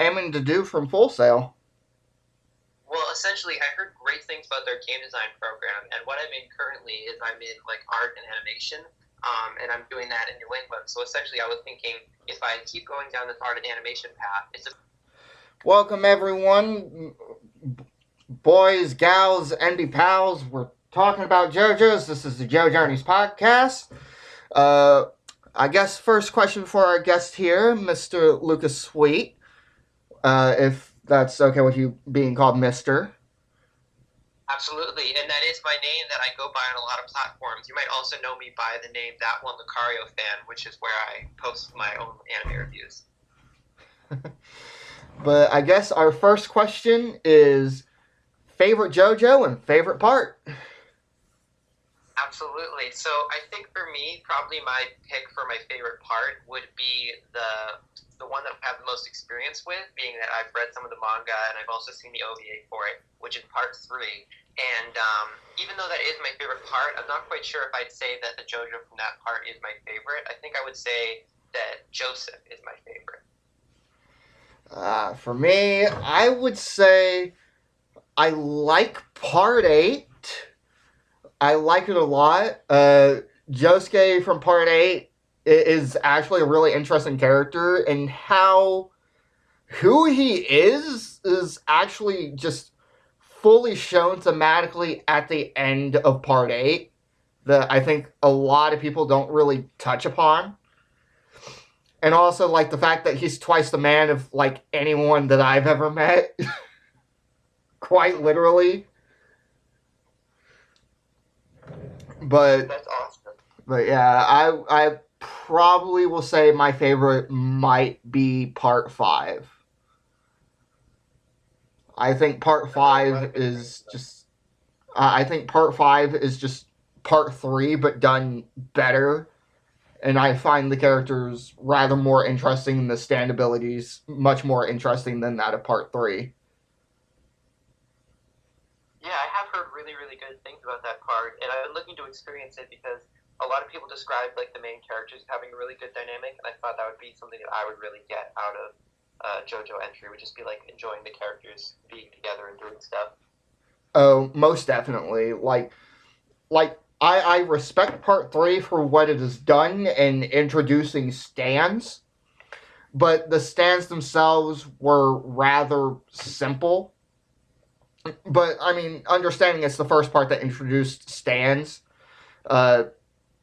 aiming to do from Full Sail? Well, essentially, I heard great things about their game design program, and what I'm in currently is I'm in like art and animation, and I'm doing that in New England. So essentially, I was thinking if I keep going down this art and animation path, Welcome, everyone. Boys, gals, NB pals. We're talking about JoJo's. This is the Jojourneys Podcast. I guess first question for our guest here, Mr. Lucas Sweet. If that's okay with you being called Mr. Absolutely, and that is my name that I go by on a lot of platforms. You might also know me by the name ThatOneLucario fan, which is where I post my own anime reviews. But I guess our first question is favorite JoJo and favorite part. Absolutely. So I think for me, probably my pick for my favorite part would be the one that I have the most experience with, being that I've read some of the manga and I've also seen the OVA for it, which is part 3. And even though that is my favorite part, I'm not quite sure if I'd say that the JoJo from that part is my favorite. I think I would say that Joseph is my favorite. For me, I would say I like part 8. I like it a lot. Josuke from part 8 is actually a really interesting character, and who he is actually just fully shown thematically at the end of part 8 that I think a lot of people don't really touch upon. And also, like, the fact that he's twice the man of, like, anyone that I've ever met. Quite literally. But That's awesome. But yeah, I probably will say my favorite might be part 5. I think part 5 is just I think part 5 is just part 3 but done better. And I find the characters rather more interesting and the stand abilities much more interesting than that of part 3. Yeah, I have heard really, really good things about that part, and I've been looking to experience it because a lot of people describe like the main characters having a really good dynamic, and I thought that would be something that I would really get out of JoJo entry, would just be like enjoying the characters being together and doing stuff. Oh, most definitely. I respect part 3 for what it has done in introducing stands, but the stands themselves were rather simple. But I mean, understanding it's the first part that introduced stands, uh,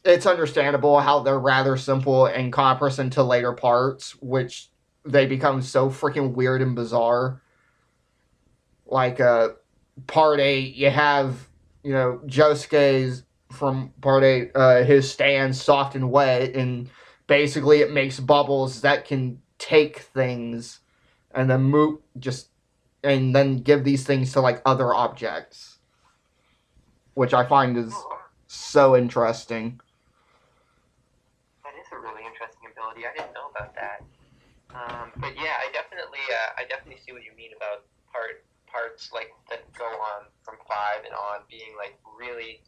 it's understandable how they're rather simple in comparison to later parts, which they become so freaking weird and bizarre. Like part 8, you have Josuke's from part 8, his stands soft and wet, and basically it makes bubbles that can take things and then move just and then give these things to like other objects, which I find is so interesting. That is a really interesting ability. I didn't know about that. But yeah, I definitely see what you mean about parts like that go on from 5 and on being like really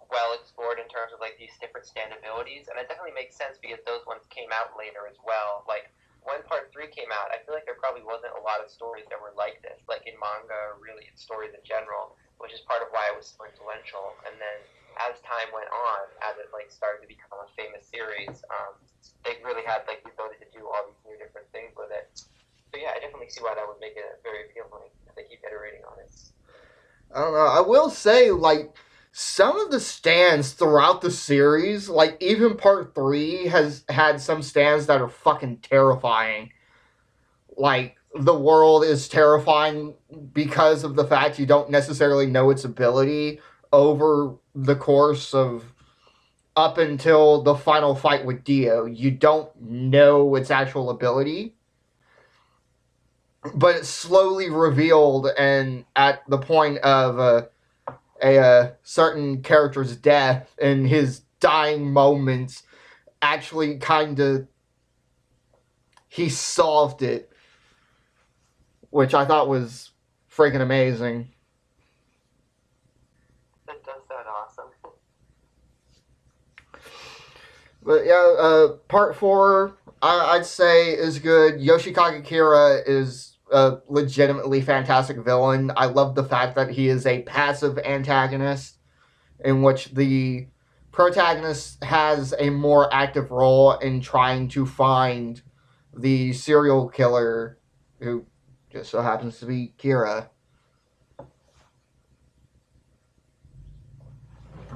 well explored in terms of like these different stand abilities, and it definitely makes sense because those ones came out later as well. Like when part 3 came out, I feel like there probably wasn't a lot of stories that were like this, like in manga or really in stories in general, which is part of why it was so influential. And then as time went on, as it like started to become a famous series, they really had like the ability to do all these new different things with it. So yeah, I definitely see why that would make it very appealing if they keep iterating on it. I don't know. I will say, like, some of the stands throughout the series, like, even part 3 has had some stands that are fucking terrifying. Like, the world is terrifying because of the fact you don't necessarily know its ability over the course of up until the final fight with Dio. You don't know its actual ability, but it's slowly revealed, and at the point of a certain character's death and his dying moments, actually kind of he solved it, which I thought was freaking amazing. That does sound awesome. But yeah, part 4, I'd say is good. Yoshikage Kira is a legitimately fantastic villain. I love the fact that he is a passive antagonist in which the protagonist has a more active role in trying to find the serial killer who just so happens to be Kira.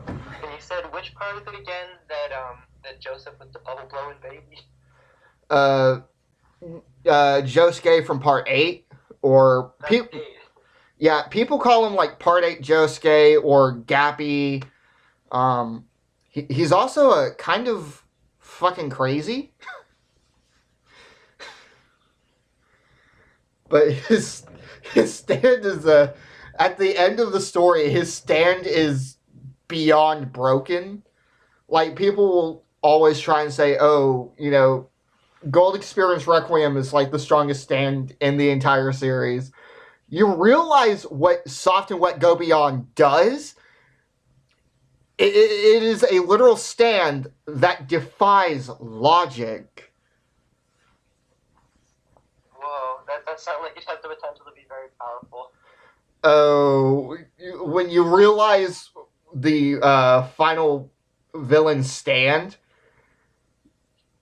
And you said which part of it again that Joseph was the bubble blowing baby? Josuke from Part 8, or yeah, people call him like Part 8 Josuke or Gappy. He's also a kind of fucking crazy. But his stand is at the end of the story, his stand is beyond broken. Like, people will always try and say, oh, Gold Experience Requiem is like the strongest stand in the entire series. You realize what Soft and Wet Go Beyond does? It is a literal stand that defies logic. Whoa, that sounds like it has the potential to be very powerful. Oh, when you realize the final villain stand,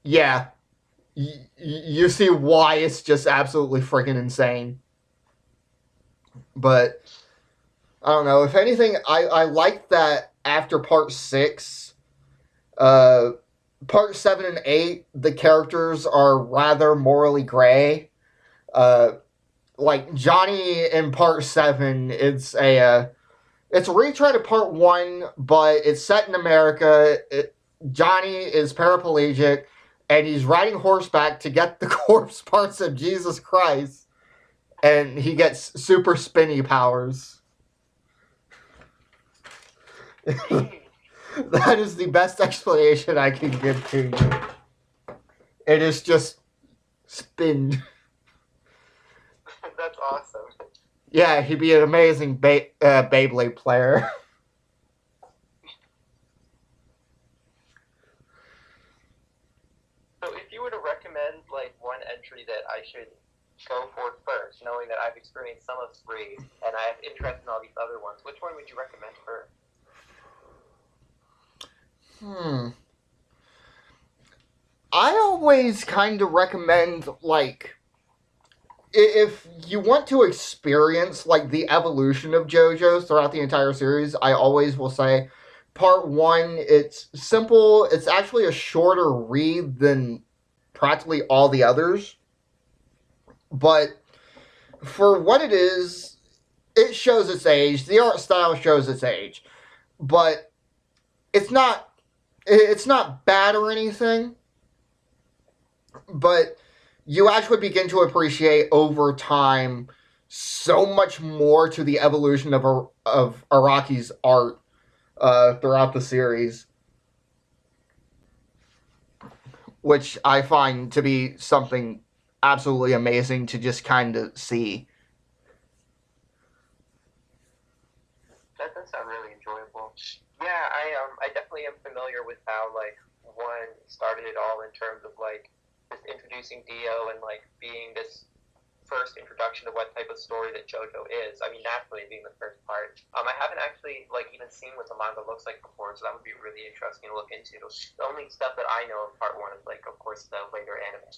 yeah, you see why it's just absolutely freaking insane. But I don't know. If anything, I like that after part 6, part 7 and 8, the characters are rather morally gray. Like Johnny in part 7, it's a retread of part 1, but it's set in America. Johnny is paraplegic, and he's riding horseback to get the corpse parts of Jesus Christ, and he gets super spinny powers. That is the best explanation I can give to you. It is just spin. That's awesome. Yeah, he'd be an amazing Beyblade player. So if you were to recommend like one entry that I should go for first, knowing that I've experienced some of 3 and I have interest in all these other ones, which one would you recommend first? I always kind of recommend, like, if you want to experience, like, the evolution of JoJo's throughout the entire series, I always will say, part 1, it's simple. It's actually a shorter read than practically all the others. But for what it is, it shows its age. The art style shows its age. But it's not bad or anything, but you actually begin to appreciate over time so much more to the evolution of Araki's art throughout the series, which I find to be something absolutely amazing to just kind of see. That does sound really enjoyable. Yeah, I definitely am familiar with how like one started it all in terms of like just introducing Dio and like being this first introduction to what type of story that JoJo is. I mean, naturally being the first part. I haven't actually like even seen what the manga looks like before, so that would be really interesting to look into. The only stuff that I know of part 1 is like, of course, the later anime.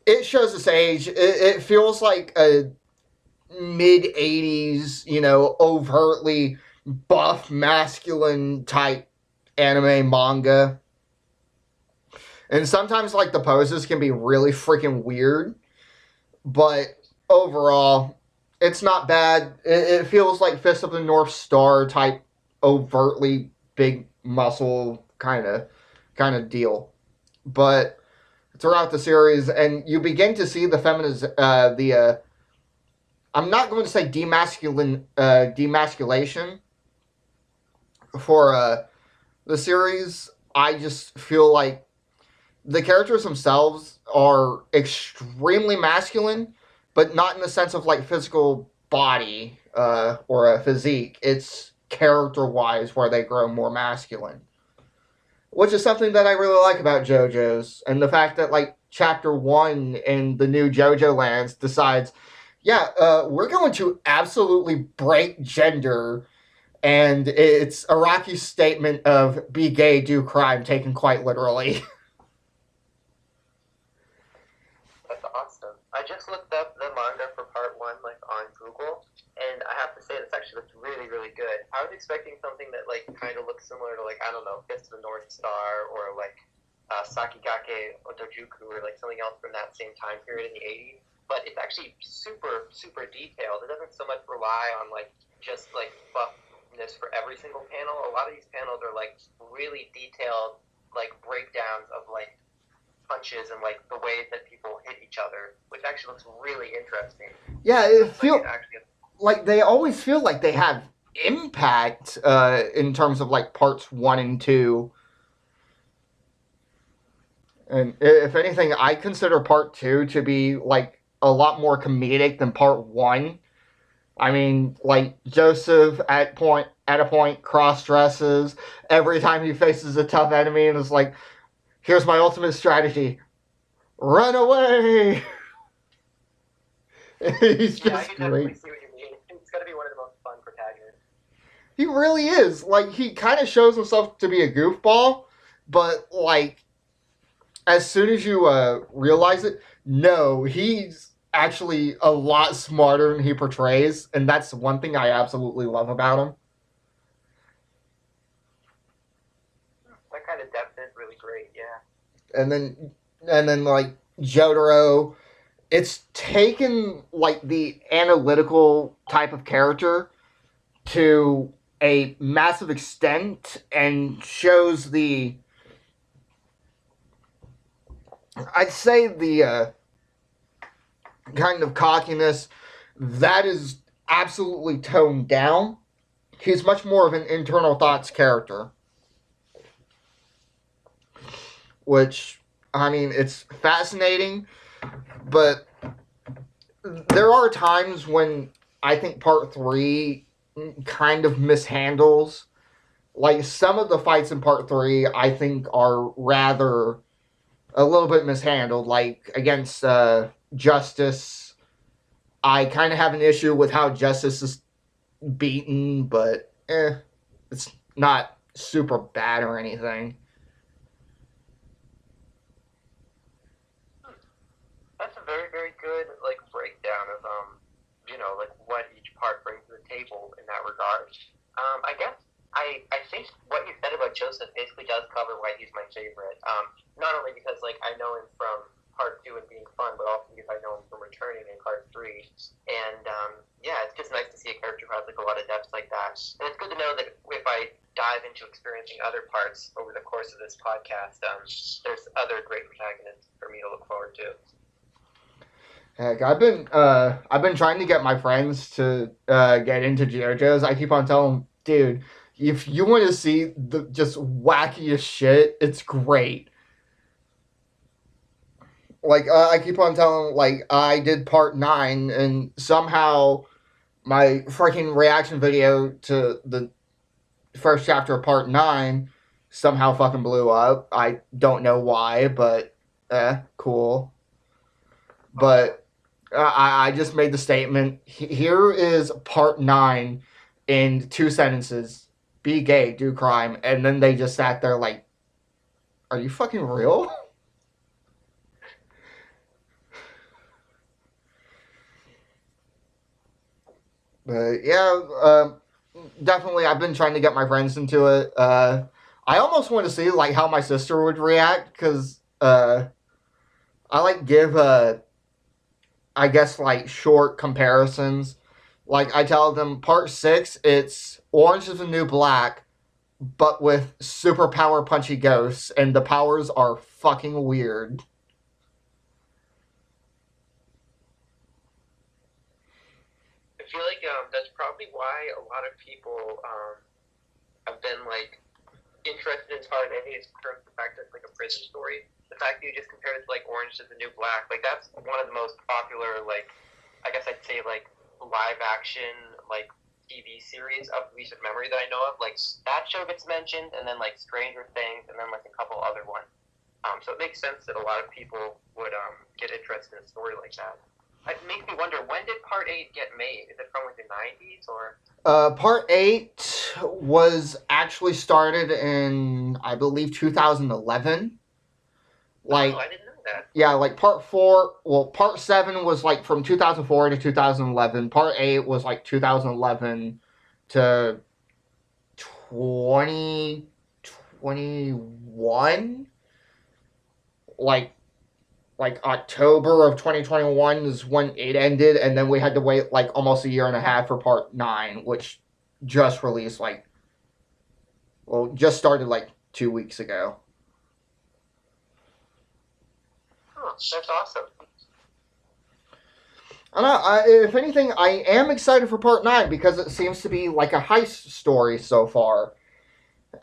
It shows its age. It feels like a mid 80s, overtly buff, masculine type anime manga. And sometimes, like, the poses can be really freaking weird. But overall, it's not bad. It feels like Fist of the North Star type, overtly big muscle kind of deal. But throughout the series, and you begin to see the I'm not going to say demasculation for the series. I just feel like the characters themselves are extremely masculine, but not in the sense of like physical body or a physique. It's character-wise where they grow more masculine. which is something that I really like about JoJo's, and the fact that like Chapter 1 in the new JoJo lands decides, yeah, we're going to absolutely break gender, and it's Araki's statement of "be gay, do crime" taken quite literally. That's awesome. I just looked up the manga for part one, like on Google, and I have to say this actually looks really, really good. I was expecting something that like kind of looks similar to like I don't know, Fist of the North Star or like Sakigake Otojuku or like something else from that same time period in the '80s. But it's actually super, super detailed. It doesn't so much rely on like just like buffness for every single panel. A lot of these panels are like really detailed, like breakdowns of like punches and like the ways that people hit each other, which actually looks really interesting. Yeah, it feels Like, actually, like they always feel like they have impact in terms of like parts 1 and 2. And if anything, I consider part 2 to be like a lot more comedic than part 1. I mean, like Joseph at a point cross dresses every time he faces a tough enemy and is like, "Here's my ultimate strategy: run away." He's yeah, I just can definitely great. see what you mean. It's gonna be one of the most fun protagonists. He really is. Like he kind of shows himself to be a goofball, but like as soon as you realize it, no, he's actually a lot smarter than he portrays, and that's one thing I absolutely love about him. That kind of depth is really great. Yeah. And then like Jotaro, it's taken like the analytical type of character to a massive extent and shows the, I'd say the kind of cockiness that is absolutely toned down. He's much more of an internal thoughts character, which, I mean, it's fascinating, but there are times when I think part 3 kind of mishandles. Like, some of the fights in part 3, I think, are rather a little bit mishandled. Like, against Justice, I kind of have an issue with how Justice is beaten, but it's not super bad or anything. That's a very, very good like breakdown of like what each part brings to the table in that regard. I guess I think what you said about Joseph basically does cover why he's my favorite. Not only because like I know him from part two and being fun, but also because I know him from returning in part three. And yeah, it's just nice to see a character who has like a lot of depth like that. And it's good to know that if I dive into experiencing other parts over the course of this podcast, there's other great protagonists for me to look forward to. Heck, I've been trying to get my friends to get into JoJo's. I keep on telling them, dude, if you want to see the just wackiest shit, it's great. Like I keep on telling them, like I did part 9, and somehow my freaking reaction video to the first chapter of part 9 somehow fucking blew up. I don't know why, but cool. But I just made the statement. Here is part 9 in 2 sentences. Be gay, do crime. And then they just sat there like, are you fucking real? But yeah, definitely I've been trying to get my friends into it. I almost want to see like how my sister would react, because I like give I guess like short comparisons. Like I tell them part 6, it's Orange is the New Black, but with superpower punchy ghosts, and the powers are fucking weird. I feel like that's probably why a lot of people have been like interested in Scarlet Envy is terms of the fact that it's like a prison story. The fact that you just compared it to like Orange is the New Black, like that's one of the most popular, like I guess I'd say like live action like TV series of recent memory that I know of. Like that show gets mentioned, and then like Stranger Things, and then like a couple other ones. So it makes sense that a lot of people would get interested in a story like that. It makes me wonder, when did Part 8 get made? Is it from like the 90s or? Part 8 was actually started in, I believe, 2011. Like, I didn't know that. Yeah, like Part 4, well, Part 7 was like from 2004 to 2011. Part 8 was like 2011 to 2021. Like October of 2021 is when it ended, and then we had to wait like almost a year and a half for Part 9, which just released just started like 2 weeks ago. Oh, that's awesome. And if anything, I am excited for Part 9 because it seems to be like a heist story so far.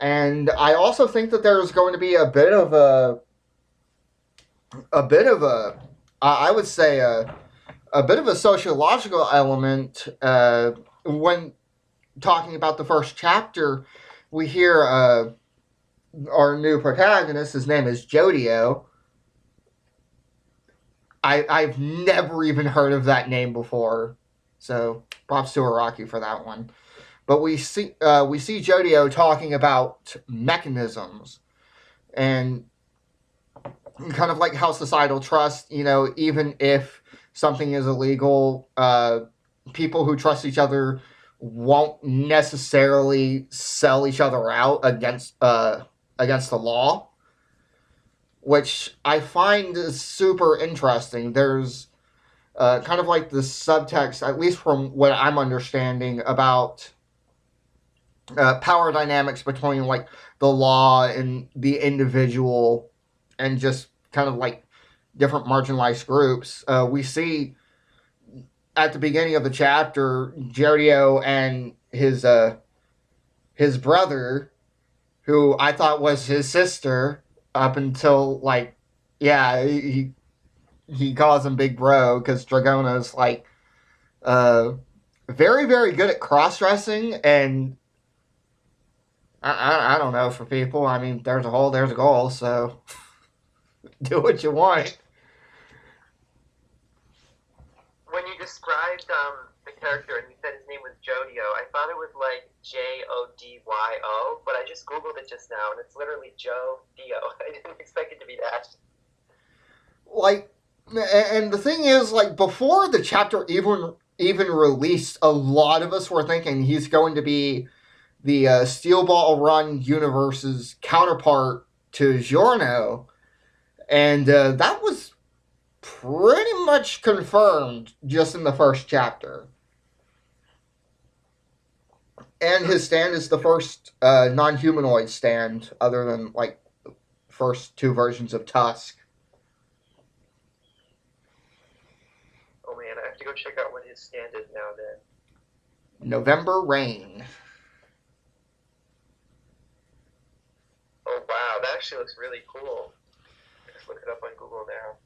And I also think that there's going to be a bit of a I would say a bit of a sociological element when talking about the first chapter. We hear our new protagonist, his name is Jodio. I've never even heard of that name before, so props to Araki for that one. But we see Jodio talking about mechanisms and kind of like how societal trust, even if something is illegal, people who trust each other won't necessarily sell each other out against the law, which I find is super interesting. There's kind of like this subtext, at least from what I'm understanding, about power dynamics between like the law and the individual, and just kind of like different marginalized groups. We see at the beginning of the chapter Jodio and his brother, who I thought was his sister up until he calls him Big Bro because Dragona's like very, very good at cross dressing, and I don't know, for people. I mean, there's a hole, there's a goal, so do what you want. When you described the character and you said his name was Jodio, I thought it was like Jodyo, but I just Googled it just now, and it's literally Joe Dio. I didn't expect it to be that. Like, and the thing is, like, before the chapter even released, a lot of us were thinking he's going to be the Steel Ball Run universe's counterpart to Giorno, and that was pretty much confirmed just in the first chapter. And his stand is the first non-humanoid stand, other than like first two versions of Tusk. Oh man, I have to go check out what his stand is now then. November Rain. Oh wow, that actually looks really cool. Let's look it up on Google now.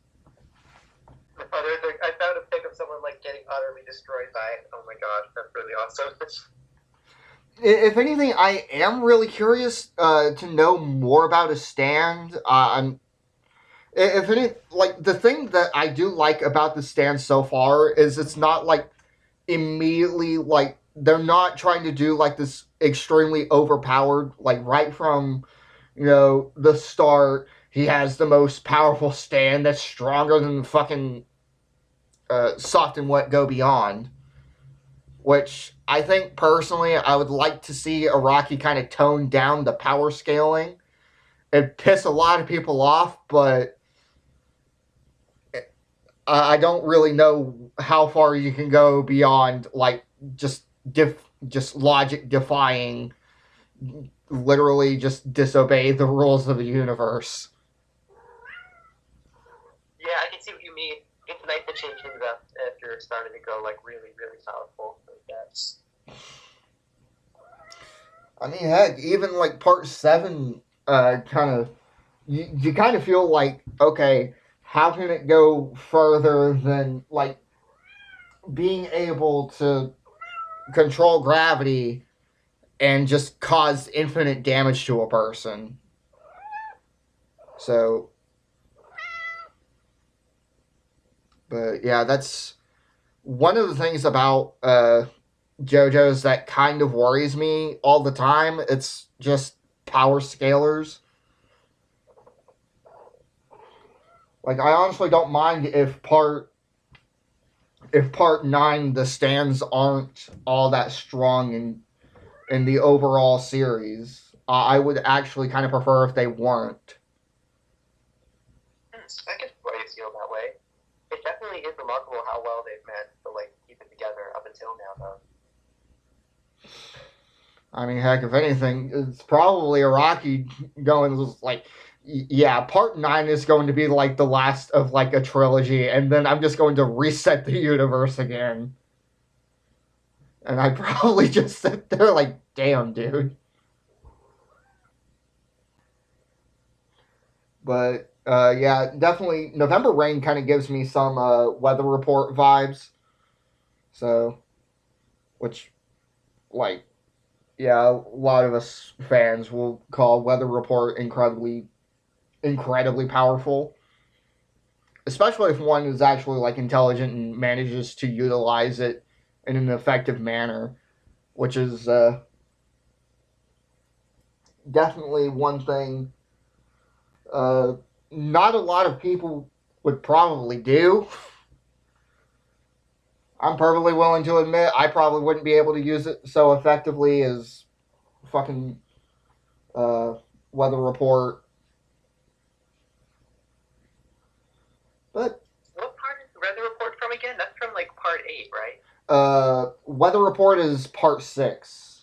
I found a pic of someone like getting utterly destroyed by it. Oh my gosh, that's really awesome. If anything, I am really curious to know more about his stand. If any, like, the thing that I do like about the stand so far is it's not like immediately, like, they're not trying to do like this extremely overpowered, like, right from the start. He has the most powerful stand that's stronger than fucking Soft and Wet Go Beyond. Which I think personally I would like to see Araki kind of tone down the power scaling. It'd piss a lot of people off, but I don't really know how far you can go beyond like just logic defying, literally just disobey the rules of the universe. Yeah, I can see what you mean. It's nice to change things up if you're starting to go like really, really powerful. I mean, heck, even like Part 7, kind of, you kind of feel like, okay, how can it go further than like being able to control gravity and just cause infinite damage to a person. So, but yeah, that's one of the things about JoJo's that kind of worries me all the time. It's just power scalers. Like, I honestly don't mind if part 9 the stands aren't all that strong in the overall series. I would actually kind of prefer if they weren't. I guess why you feel that way. It definitely is remarkable how well they've managed to like keep it together up until now, though. I mean, heck, if anything, it's probably Iraqi going like, yeah, part 9 is going to be like the last of like a trilogy, and then I'm just going to reset the universe again. And I probably just sit there like, damn, dude. But yeah, definitely November Rain kind of gives me some weather report vibes. So, which, like, yeah, a lot of us fans will call weather report incredibly powerful. Especially if one is actually like intelligent and manages to utilize it in an effective manner, which is definitely one thing not a lot of people would probably do. I'm perfectly willing to admit I probably wouldn't be able to use it so effectively as fucking uh, weather report. But what part is the weather report from again? That's from like part 8, right? weather report is part 6.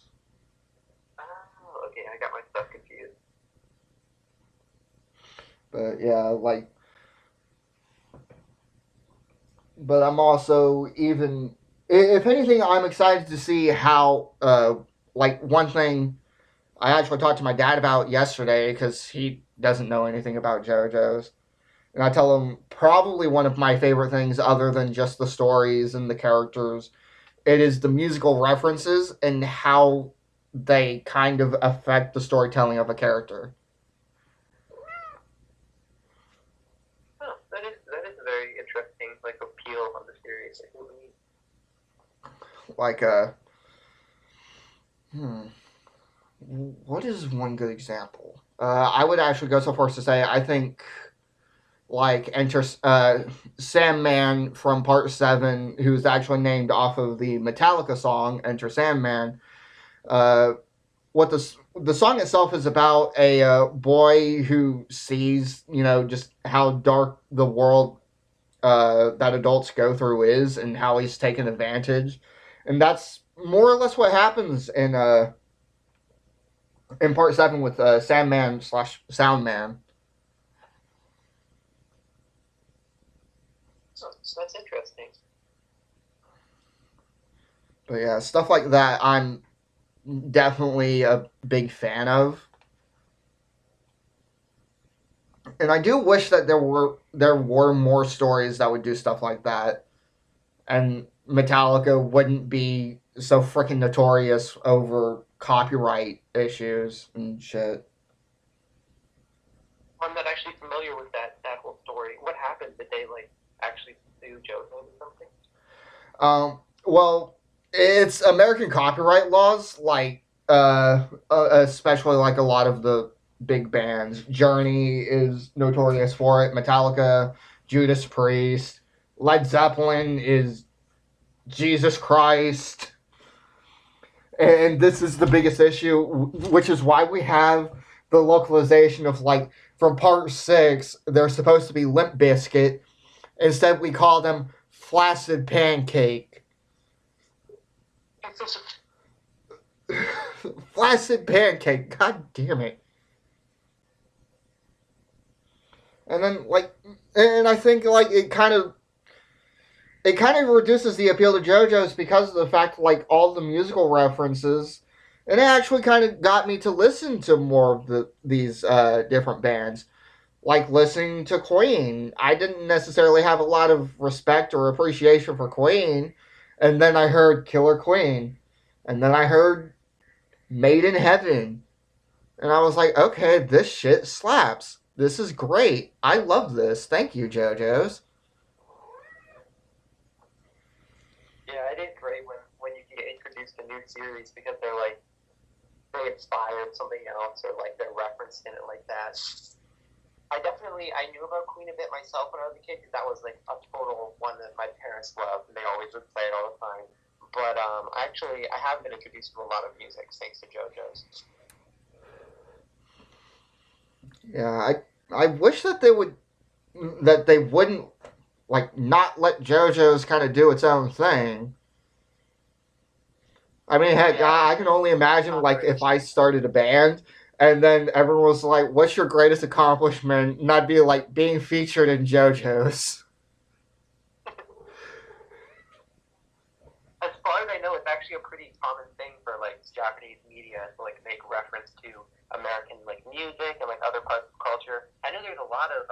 Oh, okay, I got my stuff confused. But yeah, like, but I'm also even, if anything, I'm excited to see how, like, one thing I actually talked to my dad about yesterday because he doesn't know anything about JoJo's. And I tell him probably one of my favorite things, other than just the stories and the characters, it is the musical references and how they kind of affect the storytelling of a character. Oh, that is a very interesting like appeal of the series. Like what is one good example? I would actually go so far as to say I think like enter Sandman from Part 7, who's actually named off of the Metallica song Enter Sandman. Uh, what the song itself is about a boy who sees, just how dark the world that adults go through is, and how he's taken advantage, and that's more or less what happens in Part 7 with Sandman slash Soundman. So that's interesting. But yeah, stuff like that I'm definitely a big fan of. And I do wish that there were more stories that would do stuff like that. And Metallica wouldn't be so freaking notorious over copyright issues and shit. I'm not actually familiar with that whole story. What happened? Did they like actually sue JoJo or something? Well, it's American copyright laws, like especially like a lot of the big bands. Journey is notorious for it. Metallica, Judas Priest, Led Zeppelin is Jesus Christ. And this is the biggest issue, which is why we have the localization of like from Part 6, they're supposed to be Limp Bizkit. Instead, we call them Flaccid Pancake. Flaccid Pancake. God damn it. And then and I think like it kind of reduces the appeal to JoJo's because of the fact like all the musical references, and it actually kind of got me to listen to more of these different bands. Like listening to Queen, I didn't necessarily have a lot of respect or appreciation for Queen, and then I heard Killer Queen. And then I heard Made in Heaven. And I was like, okay, this shit slaps. This is great. I love this. Thank you, JoJo's. Yeah, it is great when you get introduced to new series because they're like they inspired something else or like they're referenced in it like that. I knew about Queen a bit myself when I was a kid because that was like a total one that my parents loved and they always would play it all the time. But I have been introduced to a lot of music thanks to JoJo's. Yeah, I wish that they wouldn't like not let JoJo's kind of do its own thing. I mean, heck, Yeah, I can only imagine not like very if I started a band and then everyone was like, "What's your greatest accomplishment?" And I'd be like, "Being featured in JoJo's." as far as I know, it's actually a pretty common thing for like Japanese media to like make reference to American like music and like other parts of culture. I know there's a lot of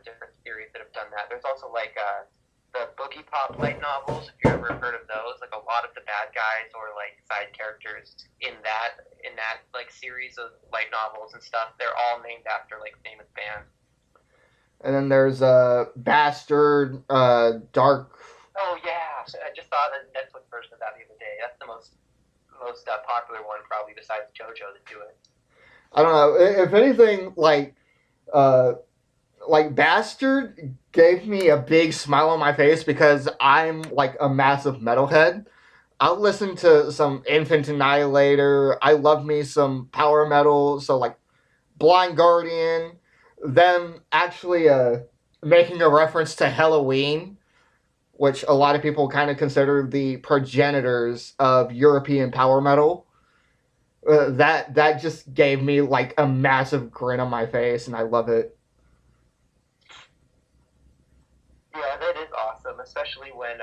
different series that have done that. There's also like the boogie pop light novels. If you ever heard of those, like a lot of the bad guys or like side characters in that like series of light novels and stuff, they're all named after like famous bands. And then there's Bastard, Dark. Oh yeah, so I just saw the Netflix version of that the other day. That's the most popular one probably besides JoJo to do it. I don't know. If anything, uh, like Bastard gave me a big smile on my face because I'm like a massive metalhead. I'll listen to some Infant Annihilator. I love me some power metal. So like Blind Guardian. Them actually making a reference to Halloween, which a lot of people kind of consider the progenitors of European power metal. That just gave me like a massive grin on my face, and I love it. Yeah, that is awesome, especially when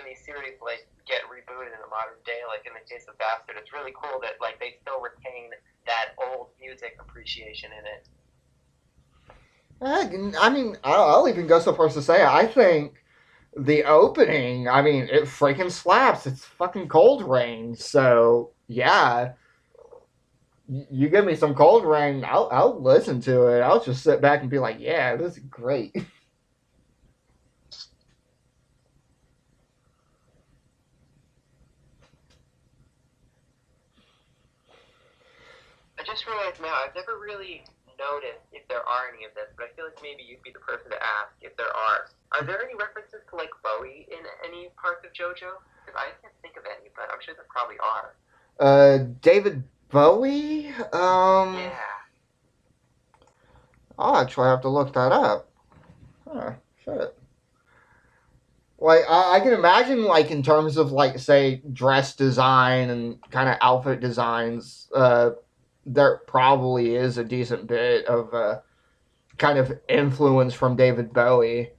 these series like get rebooted in the modern day, like in the case of Bastard. It's really cool that like they still retain that old music appreciation in it. I mean, I'll even go so far as to say I think the opening. I mean, it freaking slaps. It's fucking Cold Rain. So yeah, you give me some Cold Rain, I'll listen to it. I'll just sit back and be like, yeah, this is great. I just realized now I've never really noticed if there are any of this, but I feel like maybe you'd be the person to ask if there are. Are there any references to like Bowie in any parts of JoJo? Because I can't think of any, but I'm sure there probably are. David Bowie. Yeah. I'll actually have to look that up. Huh, shit. Like I can imagine, like in terms of like say dress design and kind of outfit designs, there probably is a decent bit of kind of influence from David Bowie.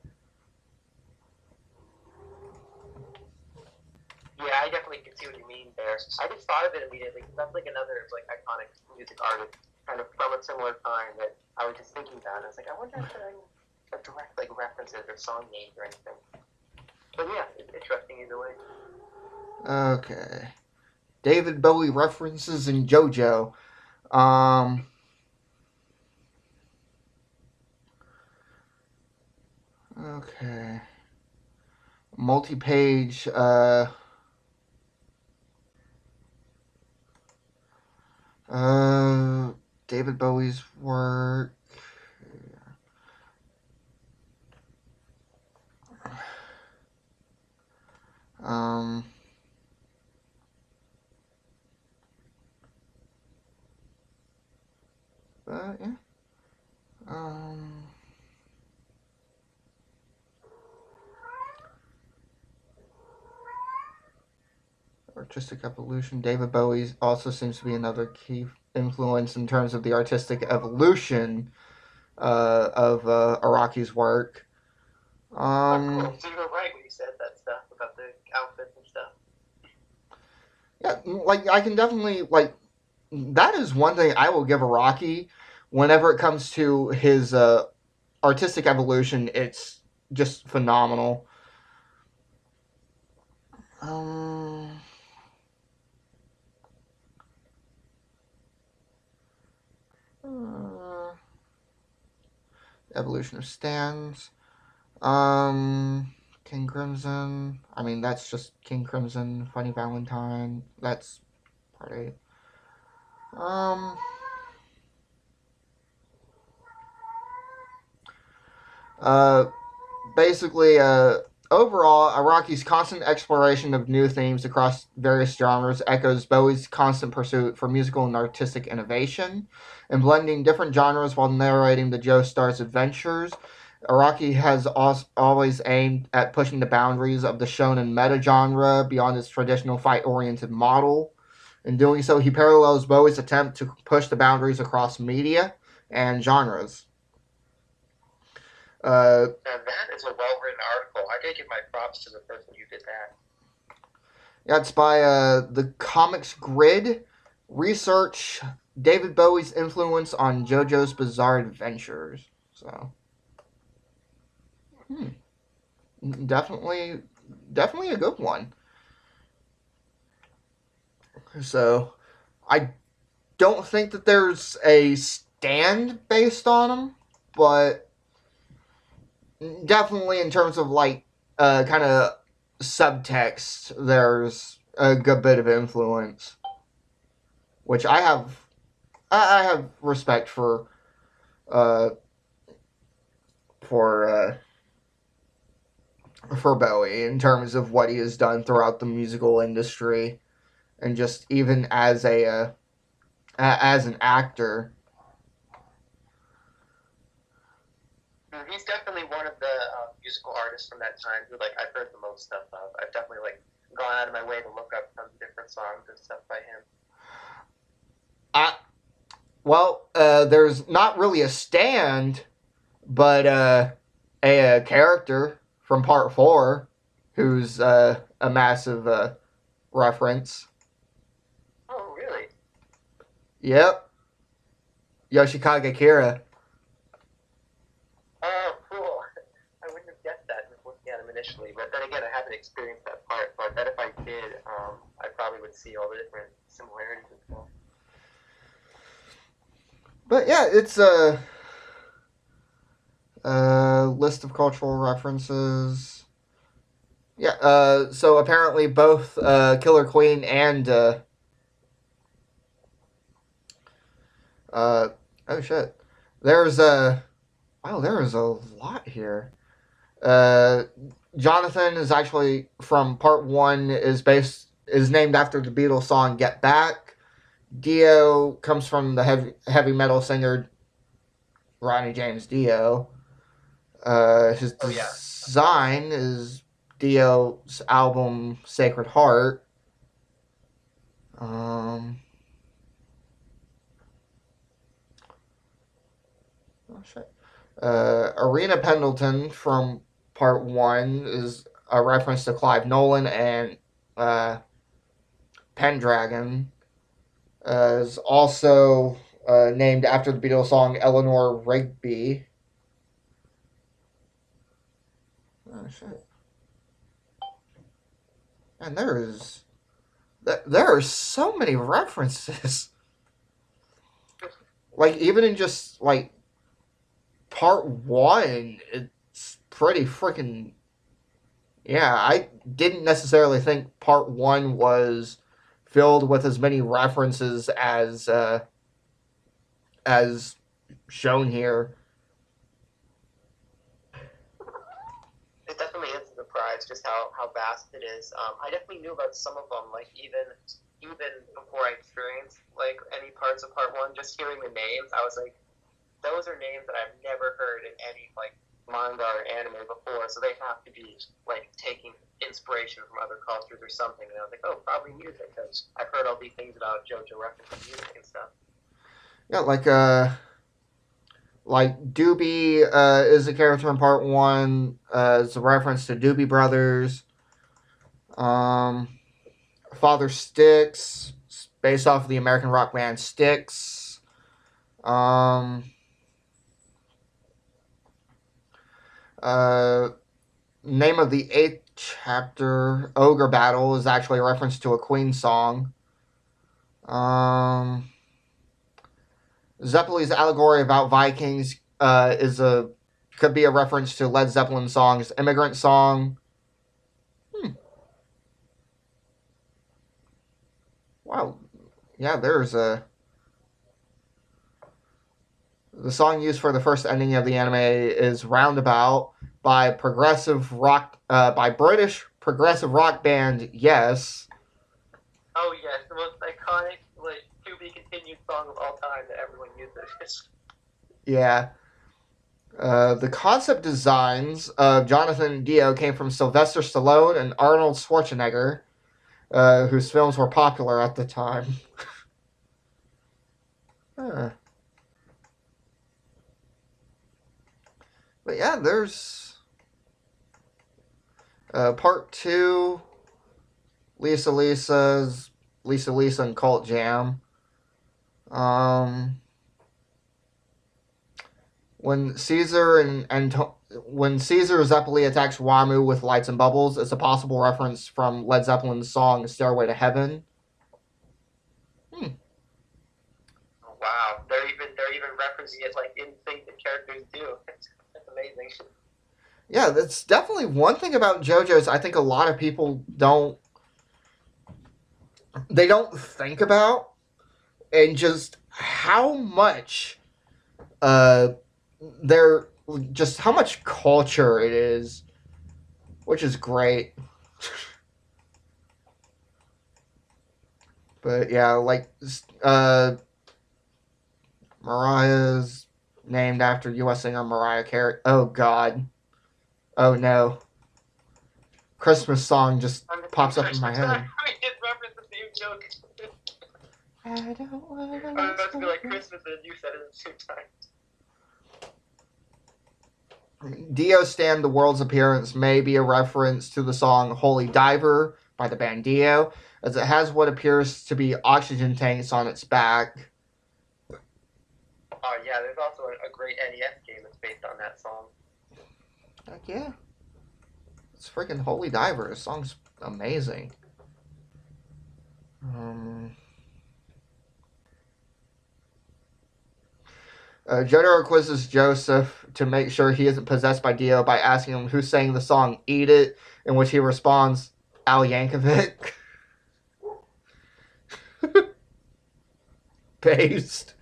Yeah, I definitely can see what you mean there. I just thought of it immediately because that's like another like iconic music artist, kind of from a similar time that I was just thinking about. And I was like, I wonder if there are any direct like references or song names or anything. But yeah, it's interesting either way. Okay, David Bowie references in JoJo. Um, okay, multi-page. Uh, David Bowie's work. Um, yeah. Um, artistic evolution. David Bowie also seems to be another key influence in terms of the artistic evolution of Araki's work. Oh, cool. Um, So you were right when you said that stuff about the outfits and stuff. yeah, like I can definitely like that is one thing I will give Araki whenever it comes to his artistic evolution. It's just phenomenal. Um, evolution of stands. King Crimson. I mean, that's just King Crimson, Funny Valentine. That's part 8. Um, uh, basically, overall, Araki's constant exploration of new themes across various genres echoes Bowie's constant pursuit for musical and artistic innovation. In blending different genres while narrating the Joestar's adventures, Araki has always aimed at pushing the boundaries of the shonen meta-genre beyond its traditional fight-oriented model. In doing so, he parallels Bowie's attempt to push the boundaries across media and genres. Now that is a well-written article. I gotta give my props to the person who did that. Yeah, it's by the Comics Grid. Research David Bowie's influence on JoJo's Bizarre Adventures. So, definitely a good one. So, I don't think that there's a stand based on them, but definitely in terms of like kind of subtext, there's a good bit of influence, which I have respect uh for for Bowie in terms of what he has done throughout the musical industry, and just even as as an actor. He's definitely one of the musical artists from that time who like I've heard the most stuff of. I've definitely like gone out of my way to look up some different songs and stuff by him. There's not really a stand, but a character from Part 4 who's a massive reference. Oh, really? Yep. Yoshikage Kira. Oh, cool. I wouldn't have guessed that looking at him initially, but then again, I haven't experienced that part, so I bet if I did, I probably would see all the different similarities and stuff. But yeah, it's a list of cultural references. Yeah, so apparently both Killer Queen and oh shit, there's a there is a lot here. Jonathan is actually from Part 1 is named after the Beatles song Get Back. Dio comes from the heavy metal singer Ronnie James Dio. His design is Dio's album Sacred Heart. Oh shit. Arena Pendleton from Part 1 is a reference to Clive Nolan, and Pendragon is also named after the Beatles song Eleanor Rigby. Oh shit! And there are so many references. Like even in just like Part 1, it's pretty freaking. Yeah, I didn't necessarily think Part 1 was filled with as many references as shown here. It definitely is a surprise just how vast it is. I definitely knew about some of them, like even before I experienced like any parts of Part 1, just hearing the names, I was like, those are names that I've never heard in any like manga or anime before, so they have to be like taking inspiration from other cultures or something. And I was like, oh, probably music, because I've heard all these things about JoJo referencing music and stuff. Yeah, like Doobie is a character in Part 1. It's a reference to Doobie Brothers. Father Styx, based off of the American rock band Styx. Name of the 8th chapter, Ogre Battle, is actually a reference to a Queen song. Zeppelin's allegory about Vikings is a could be a reference to Led Zeppelin song's Immigrant Song. Wow. Yeah, there's a... The song used for the first ending of the anime is Roundabout by by British progressive rock band Yes. Oh yes, the most iconic, like, to be continued song of all time that everyone uses. Yeah. The concept designs of Jonathan and Dio came from Sylvester Stallone and Arnold Schwarzenegger, whose films were popular at the time. Huh. But yeah, there's part 2, Lisa Lisa and Cult Jam. When Caesar Zeppeli attacks Wamu with lights and bubbles, it's a possible reference from Led Zeppelin's song "Stairway to Heaven." Wow, they're even referencing it like in things that characters do. That's amazing. Yeah, that's definitely one thing about JoJo's. I think a lot of people don't think about, and just how much they're just how much culture it is, which is great. But yeah, like Mariah's named after U.S. singer Mariah Carey. Oh God. Oh no. Christmas song just pops up in my head. We just referenced the same joke. I don't want to. I was about to be like Christmas and you said it at the same time. Dio Stand the World's appearance may be a reference to the song Holy Diver by the band Dio, as it has what appears to be oxygen tanks on its back. Oh yeah, there's also a great NES game that's based on that song. Heck yeah. It's freaking Holy Diver. The song's amazing. Jotaro quizzes Joseph to make sure he isn't possessed by Dio by asking him who sang the song Eat It, in which he responds, Al Yankovic. Based.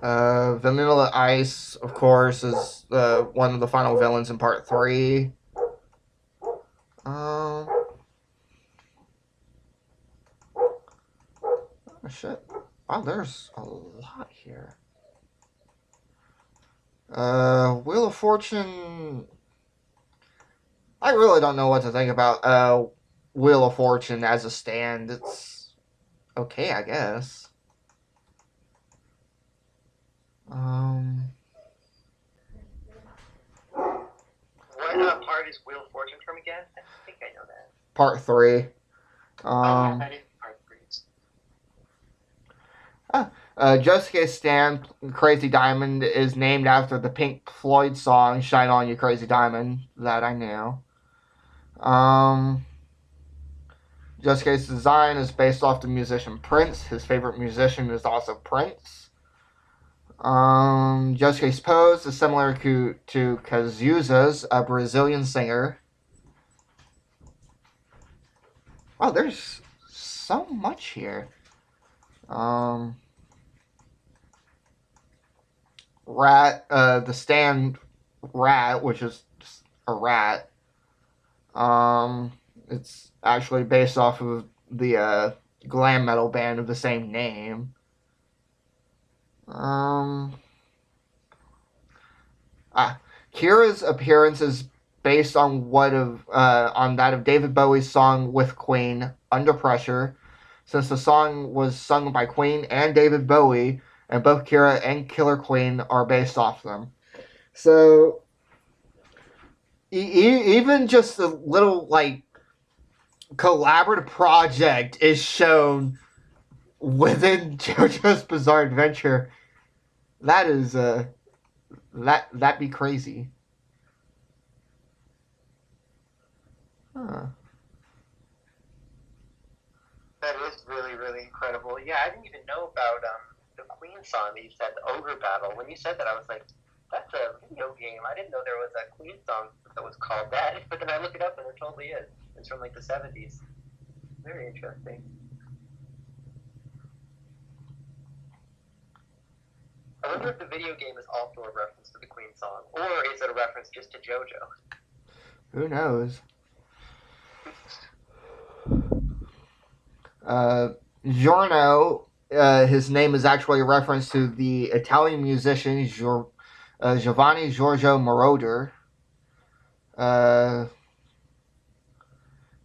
Vanilla Ice, of course, is one of the final villains in part 3. Oh, shit. Wow, there's a lot here. Wheel of Fortune... I really don't know what to think about Wheel of Fortune as a stand. It's okay, I guess. What part is Wheel of Fortune from again? I think I know that. Part 3. That is part 3. Josuke's stand, Crazy Diamond, is named after the Pink Floyd song Shine On You Crazy Diamond. That I knew. Josuke's design is based off the musician Prince. His favorite musician is also Prince. Josuke's pose is similar to Kazusa's, a Brazilian singer. Wow, there's so much here. Rat, the stand Rat, which is just a rat. It's actually based off of the glam metal band of the same name. Kira's appearance is based on on that of David Bowie's song with Queen, Under Pressure, since the song was sung by Queen and David Bowie, and both Kira and Killer Queen are based off them. So, even just a little, like, collaborative project is shown within JoJo's Bizarre Adventure. That is, that'd be crazy. Huh. That is really, really incredible. Yeah, I didn't even know about the Queen song that you said, the Ogre Battle. When you said that, I was like, that's a video game. I didn't know there was a Queen song that was called that. But then I looked it up, and it totally is. It's from like the 70s. Very interesting. I wonder if the video game is also a reference to the Queen song, or is it a reference just to JoJo? Who knows? Giorno, his name is actually a reference to the Italian musician Giovanni Giorgio Moroder.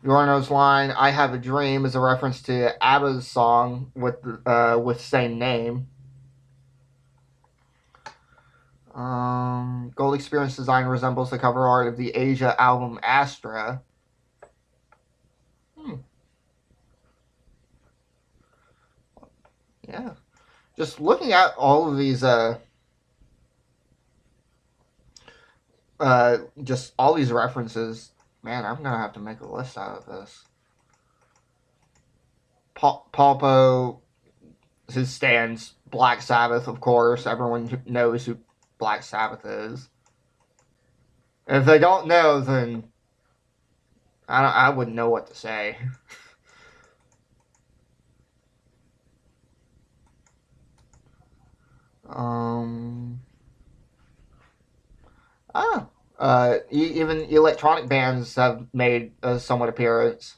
Giorno's line, "I have a dream," is a reference to ABBA's song with same name. Gold Experience design resembles the cover art of the Asia album Astra. Yeah. Just looking at all of these, just all these references, man, I'm gonna have to make a list out of this. Palpo, his stands, Black Sabbath, of course. Everyone knows who Black Sabbath is. And if they don't know, then I wouldn't know what to say. Even electronic bands have made a somewhat appearance.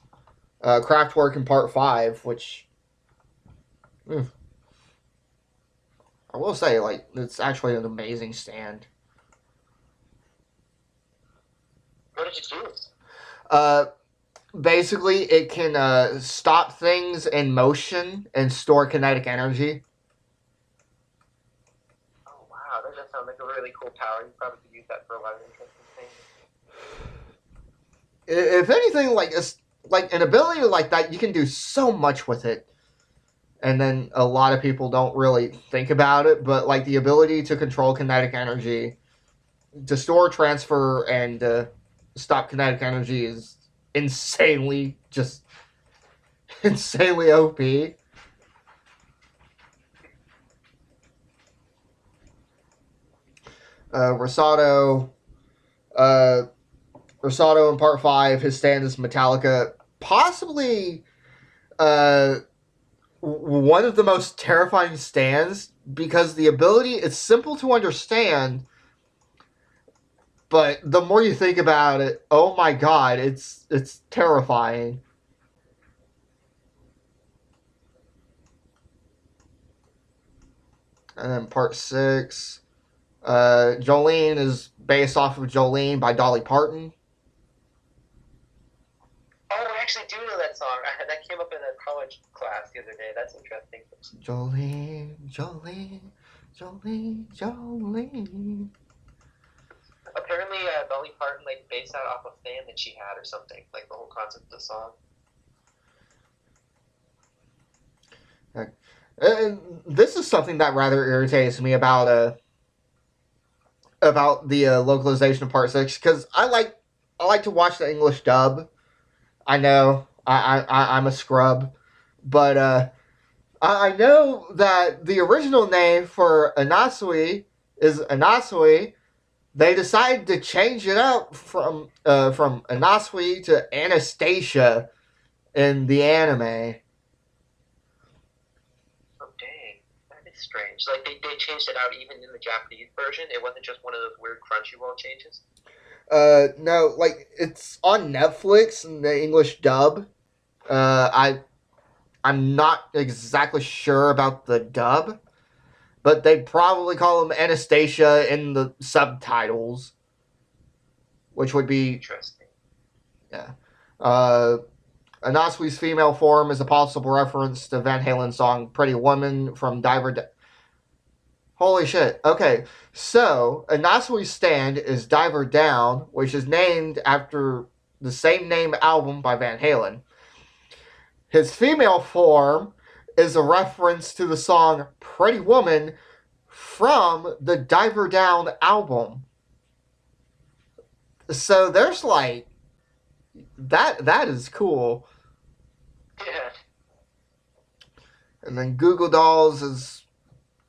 Kraftwerk in Part 5, which I will say, like, it's actually an amazing stand. What did you do? Basically, it can stop things in motion and store kinetic energy. Oh, wow, that does sound like a really cool power. You probably could use that for a lot of interesting things. If anything, like an ability like that, you can do so much with it. And then a lot of people don't really think about it, but like the ability to control kinetic energy, to store, transfer, and stop kinetic energy is insanely OP. Rosado in Part 5, his stand is Metallica. Possibly one of the most terrifying stands, because the ability is simple to understand, but the more you think about it, oh my god, it's terrifying. And then Part 6, Jolene is based off of Jolene by Dolly Parton. Oh, I actually do know that song. That came up in a college class the other day. That's interesting. Jolene, Jolene, Jolene, Jolene. Apparently, Dolly Parton based that off a fan that she had or something. Like the whole concept of the song. And this is something that rather irritates me about the localization of Part 6, because I like to watch the English dub. I know I'm a scrub, but I know that the original name for Anasui is Anasui. They decided to change it up from Anasui to Anastasia in the anime. Oh, dang. That is strange. Like, they changed it out even in the Japanese version? It wasn't just one of those weird Crunchyroll changes? No, like, it's on Netflix in the English dub. I'm not exactly sure about the dub, but they probably call him Anastasia in the subtitles, which would be interesting. Yeah. Anasui's female form is a possible reference to Van Halen's song "Pretty Woman" from Diver. Holy shit. Okay, so Anasui's stand is Diver Down, which is named after the same name album by Van Halen. His female form is a reference to the song "Pretty Woman" from the Diver Down album. So there's like that is cool. Yeah. And then Google Dolls is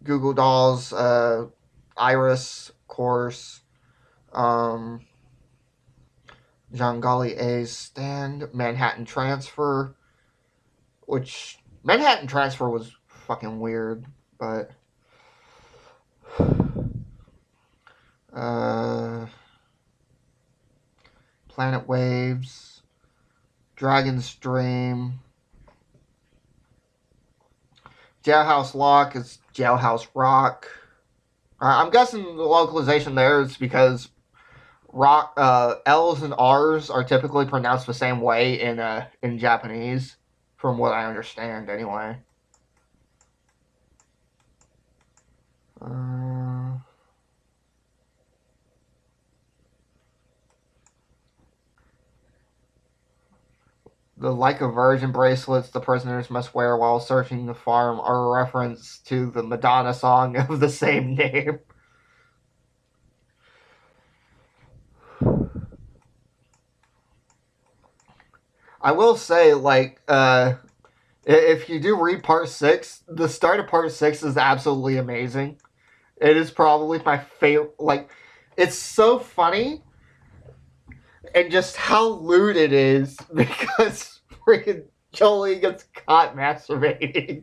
Google Dolls, Iris, of course, John Golly A's Stand, Manhattan Transfer, which Manhattan Transfer was fucking weird, but uh, Planet Waves, Dragon's Dream, Jailhouse Lock is Jailhouse Rock. I'm guessing the localization there is because rock L's and R's are typically pronounced the same way in Japanese, from what I understand anyway. The Like a Virgin bracelets the prisoners must wear while searching the farm are a reference to the Madonna song of the same name. I will say, like, if you do read part 6, the start of part 6 is absolutely amazing. It is probably my favorite. Like, it's so funny, and just how lewd it is because freaking Jolie gets caught masturbating.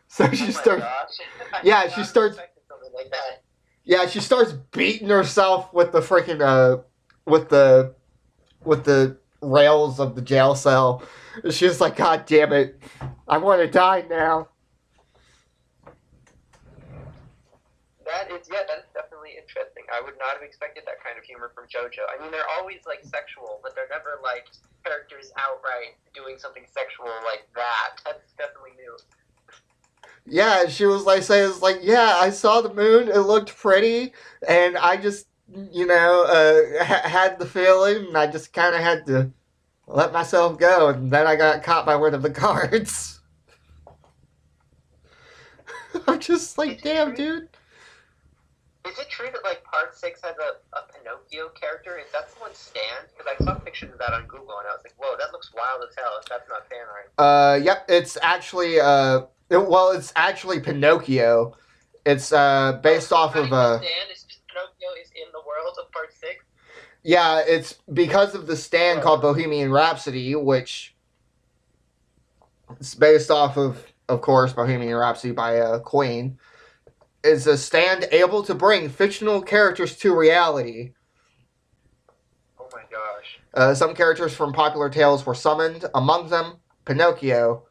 So she starts. Yeah, she starts. Like that. Yeah, she starts beating herself with the freaking with the rails of the jail cell. She's like, God damn it, I want to die now. That is definitely interesting. I would not have expected that kind of humor from JoJo. I mean, they're always like sexual, but they're never like characters outright doing something sexual like that. That's definitely new. Yeah, she was like saying, yeah, I saw the moon, it looked pretty, and I just, had the feeling, and I just kind of had to let myself go, and then I got caught by one of the guards. I'm just like, damn, dude. Is it true that like part 6 has a Pinocchio character? Is that someone's stand? Because I saw pictures of that on Google, and I was like, whoa, that looks wild as hell if that's not fan art. Yep, it's actually, it's actually Pinocchio. It's based off of stand is just Pinocchio is in the world of part 6. Yeah, it's because of the stand called Bohemian Rhapsody, which is based off of course, Bohemian Rhapsody by Queen. Is a stand able to bring fictional characters to reality. Oh my gosh. Some characters from popular tales were summoned, among them Pinocchio,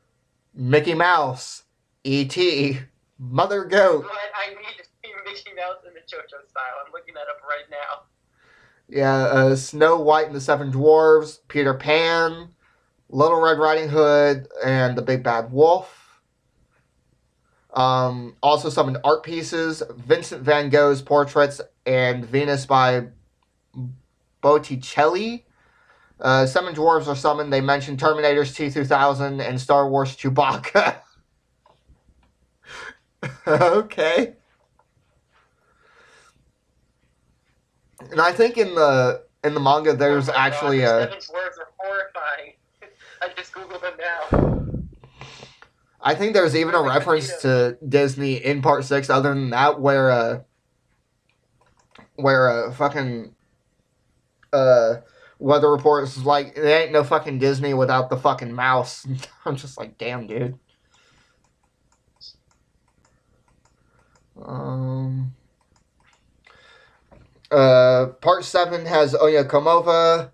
Mickey Mouse, E.T., Mother Goat. What? I need to see Mickey Mouse in the JoJo style. I'm looking that up right now. Yeah, Snow White and the Seven Dwarves, Peter Pan, Little Red Riding Hood, and the Big Bad Wolf. Also summoned art pieces, Vincent van Gogh's portraits, and Venus by Botticelli. Seven dwarves are summoned. They mention Terminator's T-2000 and Star Wars Chewbacca. Okay. And I think in the manga there's actually a... Seven dwarves are horrifying. I just googled them now. I think there's even a reference to Disney in part 6 other than that where fucking weather report is like, there ain't no fucking Disney without the fucking mouse. I'm just like, damn, dude. Part 7 has Oya Komova.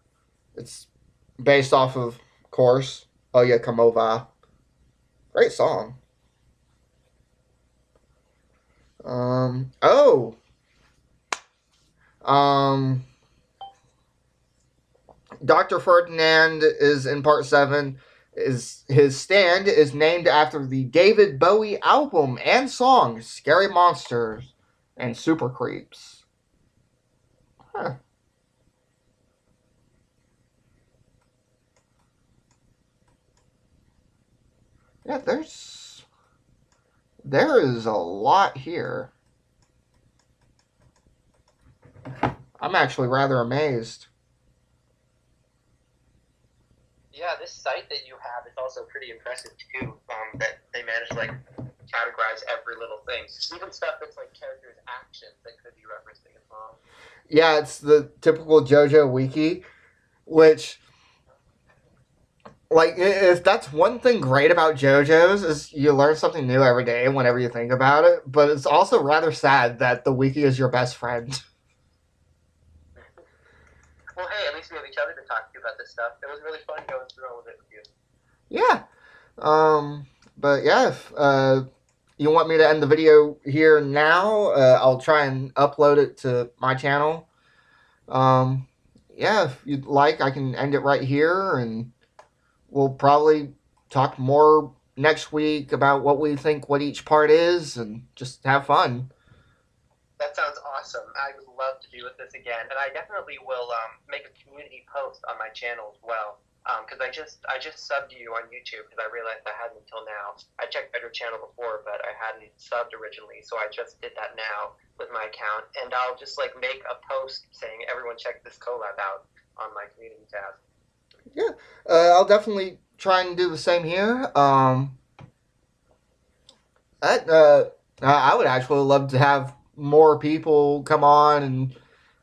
It's based off of course, Oya Komova. Great song. Dr. Ferdinand is in part 7. His stand is named after the David Bowie album and song Scary Monsters and Super Creeps. Huh. Yeah, there is a lot here. I'm actually rather amazed. Yeah, this site that you have is also pretty impressive too. That they managed to like categorize every little thing, even stuff that's like characters' actions that could be referencing as well. Yeah, it's the typical JoJo wiki, which, like, if that's one thing great about JoJo's is you learn something new every day whenever you think about it, but it's also rather sad that the wiki is your best friend. Well, hey, at least we have each other to talk to about this stuff. It was really fun going through all of it with you. Yeah. But yeah, if you want me to end the video here now, I'll try and upload it to my channel. Yeah, if you'd like, I can end it right here, and we'll probably talk more next week about what we think what each part is, and just have fun. That sounds awesome. I would love to do this again, and I definitely will make a community post on my channel as well. Because I just subbed you on YouTube because I realized I hadn't until now. I checked out your channel before, but I hadn't subbed originally, so I just did that now with my account, and I'll just like make a post saying everyone check this collab out on my community tab. Yeah, I'll definitely try and do the same here. I would actually love to have more people come on and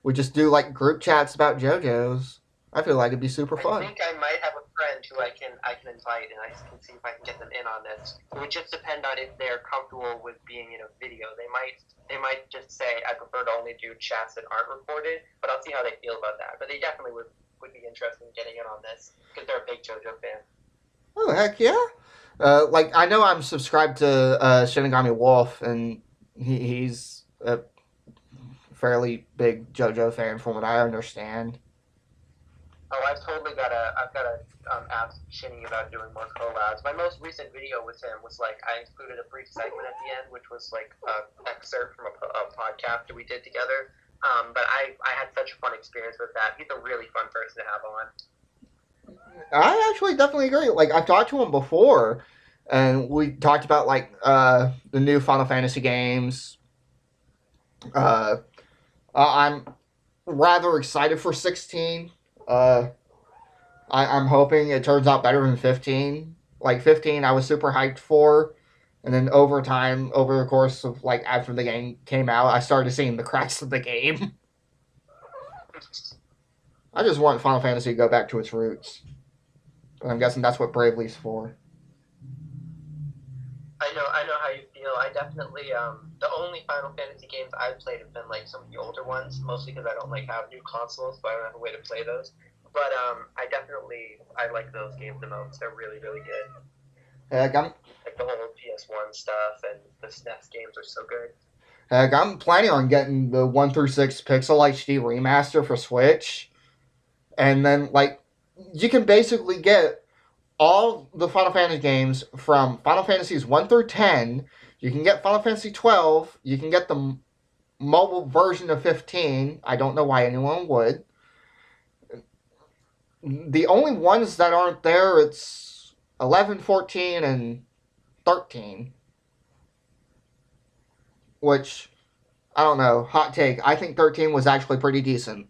we just do like group chats about JoJo's. I feel like it'd be super fun. I think I might have a friend who I can invite, and I can see if I can get them in on this. It would just depend on if they're comfortable with being in a video. They might just say I prefer to only do chats that aren't recorded, but I'll see how they feel about that. But they definitely would be interested in getting in on this because they're a big JoJo fan. Oh heck yeah! Like I know I'm subscribed to Shinigami Wolf, and he's a fairly big JoJo fan from what I understand. Oh, I've gotta ask Shinny about doing more collabs. My most recent video with him was like I included a brief segment at the end, which was like an excerpt from a podcast that we did together. But I had such a fun experience with that. He's a really fun person to have on. I actually definitely agree. Like I've talked to him before, and we talked about like the new Final Fantasy games. I'm rather excited for 16. I'm hoping it turns out better than 15. Like 15, I was super hyped for, and then over time, over the course of like after the game came out, I started seeing the cracks of the game. I just want Final Fantasy to go back to its roots. And I'm guessing that's what Bravely's for. I know how you feel. I definitely the only Final Fantasy games I've played have been like some of the older ones, mostly because I don't like have new consoles, so I don't have a way to play those. But I like those games the most. They're really really good. Heck, Like the whole PS1 stuff and the SNES games are so good. I'm planning on getting the 1 through 6 Pixel HD remaster for Switch. And then, like, you can basically get all the Final Fantasy games from Final Fantasies 1 through 10. You can get Final Fantasy 12. You can get the mobile version of 15. I don't know why anyone would. The only ones that aren't there, it's 11, 14, and 13. Which, I don't know, hot take. I think 13 was actually pretty decent.